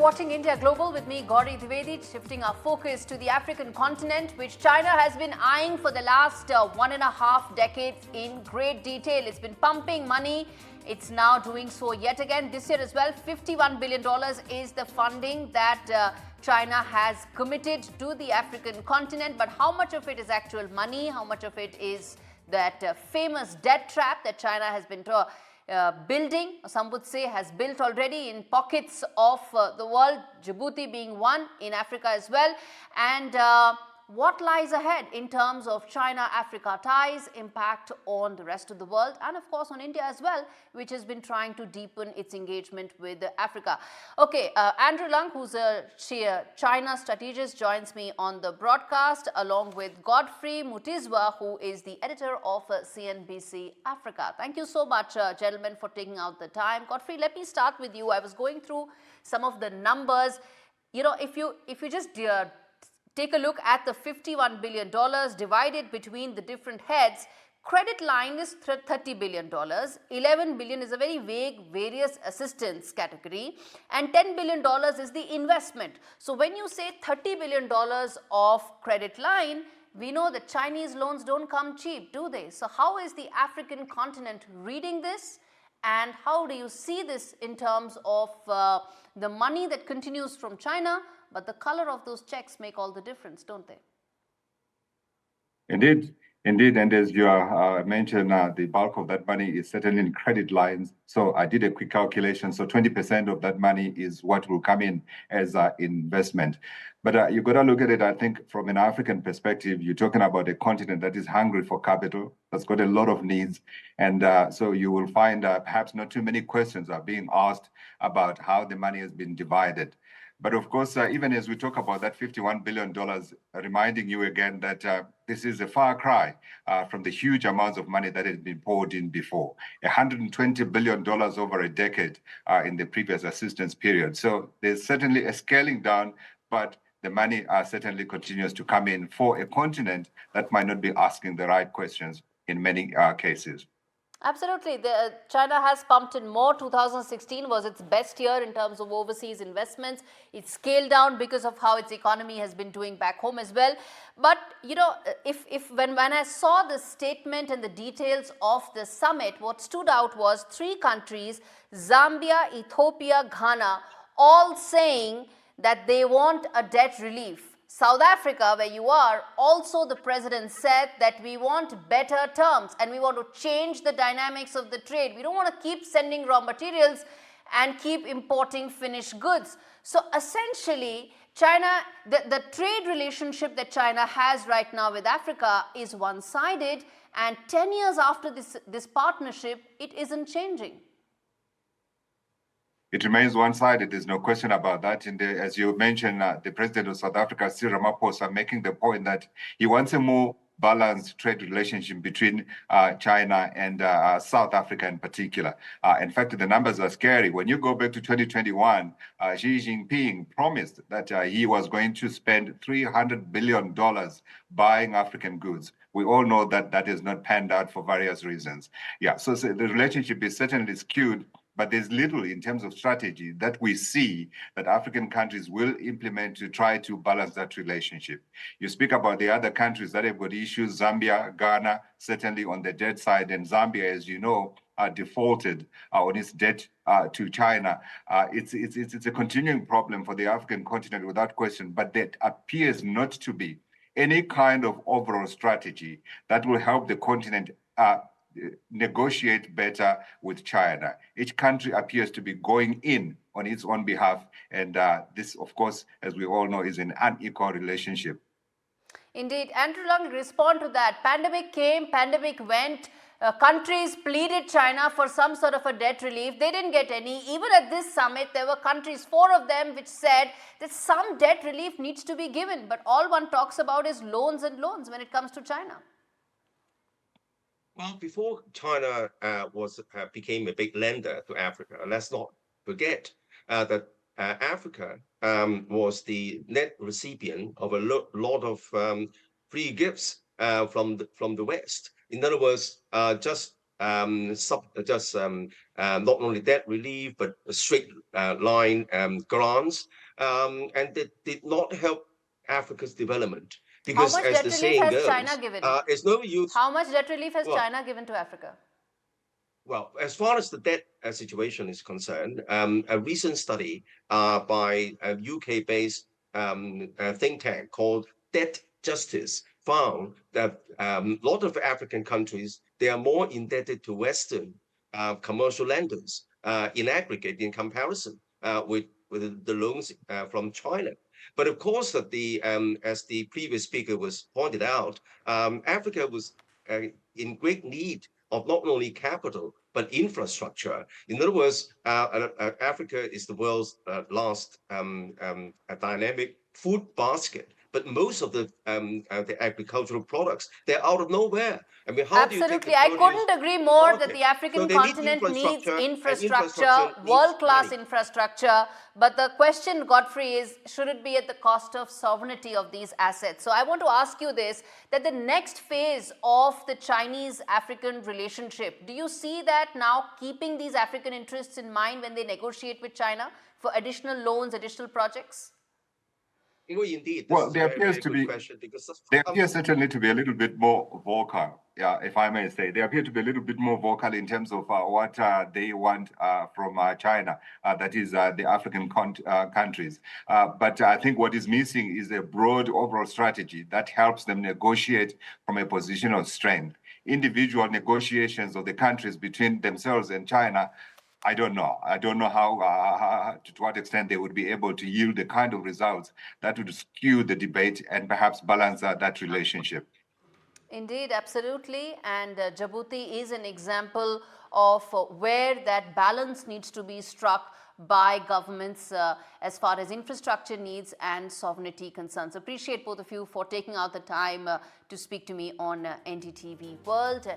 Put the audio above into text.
watching India Global with me, Gauri Dwivedi, shifting our focus to the African continent, which China has been eyeing for the last 1.5 decades in great detail. It's been pumping money. It's now doing so yet again this year as well. $51 billion is the funding that China has committed to the African continent. But how much of it is actual money? How much of it is that famous debt trap that China has been building, some would say has built already in pockets of the world, Djibouti being one, in Africa as well. And what lies ahead in terms of China-Africa ties, impact on the rest of the world, and of course on India as well, which has been trying to deepen its engagement with Africa. Okay, Andrew Lung, who's a China strategist, joins me on the broadcast along with Godfrey Mutizwa, who is the editor of CNBC Africa. Thank you so much, gentlemen, for taking out the time. Godfrey, let me start with you. I was going through some of the numbers. You know, if you just take a look at the $51 billion divided between the different heads. Credit line is $30 billion. $11 billion is a very vague various assistance category. And $10 billion is the investment. So when you say $30 billion of credit line, we know that Chinese loans don't come cheap, do they? So how is the African continent reading this? And how do you see this in terms of the money that continues from China? But the color of those checks make all the difference, don't they? Indeed. And as you mentioned, the bulk of that money is certainly in credit lines. So I did a quick calculation. So 20% of that money is what will come in as investment. But you've got to look at it, I think, from an African perspective. You're talking about a continent that is hungry for capital, that's got a lot of needs. And so you will find perhaps not too many questions are being asked about how the money has been divided. But of course, even as we talk about that $51 billion, reminding you again that this is a far cry from the huge amounts of money that has been poured in before. $120 billion over a decade in the previous assistance period. So there's certainly a scaling down, but the money certainly continues to come in for a continent that might not be asking the right questions in many cases. Absolutely. China has pumped in more. 2016 was its best year in terms of overseas investments. It scaled down because of how its economy has been doing back home as well. But, you know, when I saw the statement and the details of the summit, what stood out was 3 countries, Zambia, Ethiopia, Ghana, all saying that they want a debt relief. South Africa, where you are, also the president said that we want better terms and we want to change the dynamics of the trade. We don't want to keep sending raw materials and keep importing finished goods. So essentially, China, the trade relationship that China has right now with Africa is one-sided, and 10 years after this partnership, it isn't changing. It remains one-sided. There's no question about that. And as you mentioned, the president of South Africa, Cyril Ramaphosa, making the point that he wants a more balanced trade relationship between China and South Africa in particular. In fact, the numbers are scary. When you go back to 2021, Xi Jinping promised that he was going to spend $300 billion buying African goods. We all know that that has not panned out for various reasons. Yeah, so the relationship is certainly skewed. But there's little in terms of strategy that we see that African countries will implement to try to balance that relationship. You speak about the other countries that have got issues, Zambia, Ghana, certainly on the debt side, and Zambia, as you know, defaulted on its debt to China. It's a continuing problem for the African continent without question, but there appears not to be any kind of overall strategy that will help the continent negotiate better with China. Each country appears to be going in on its own behalf. And this, of course, as we all know, is an unequal relationship. Indeed. Andrew Lung, respond to that. Pandemic came, pandemic went. Countries pleaded China for some sort of a debt relief. They didn't get any. Even at this summit, there were countries, 4 of them, which said that some debt relief needs to be given. But all one talks about is loans and loans when it comes to China. Well, before China became a big lender to Africa, let's not forget that Africa was the net recipient of a lot of free gifts from the West. In other words, just not only debt relief, but straight line grants, and that did not help Africa's development. How Because much as debt the relief saying has China goes, given? it's no use. How much debt relief has Well, China given to Africa? Well, as far as the debt situation is concerned, a recent study by a UK-based think tank called Debt Justice found that a lot of African countries, they are more indebted to Western commercial lenders in aggregate in comparison with the loans from China. But of course, that as the previous speaker was pointed out, Africa was in great need of not only capital but infrastructure. In other words, Africa is the world's last dynamic food basket. But most of the agricultural products, they're out of nowhere. I mean, how do you take the Absolutely. I produce couldn't agree more that market? the African So they need continent needs infrastructure, and infrastructure, infrastructure needs world-class money. infrastructure. But the question, Godfrey, is should it be at the cost of sovereignty of these assets? So I want to ask you this, that the next phase of the Chinese-African relationship, do you see that now keeping these African interests in mind when they negotiate with China for additional loans, additional projects? Indeed, this Well, is a there very, appears very to good be question because they appear certainly to be a little bit more vocal, yeah, if I may say. They appear to be a little bit more vocal in terms of what they want from China, that is the African countries. But I think what is missing is a broad overall strategy that helps them negotiate from a position of strength. Individual negotiations of the countries between themselves and China, I don't know. I don't know how, to what extent they would be able to yield the kind of results that would skew the debate and perhaps balance that relationship. Indeed, absolutely. And Djibouti is an example of where that balance needs to be struck by governments as far as infrastructure needs and sovereignty concerns. Appreciate both of you for taking out the time to speak to me on NDTV World.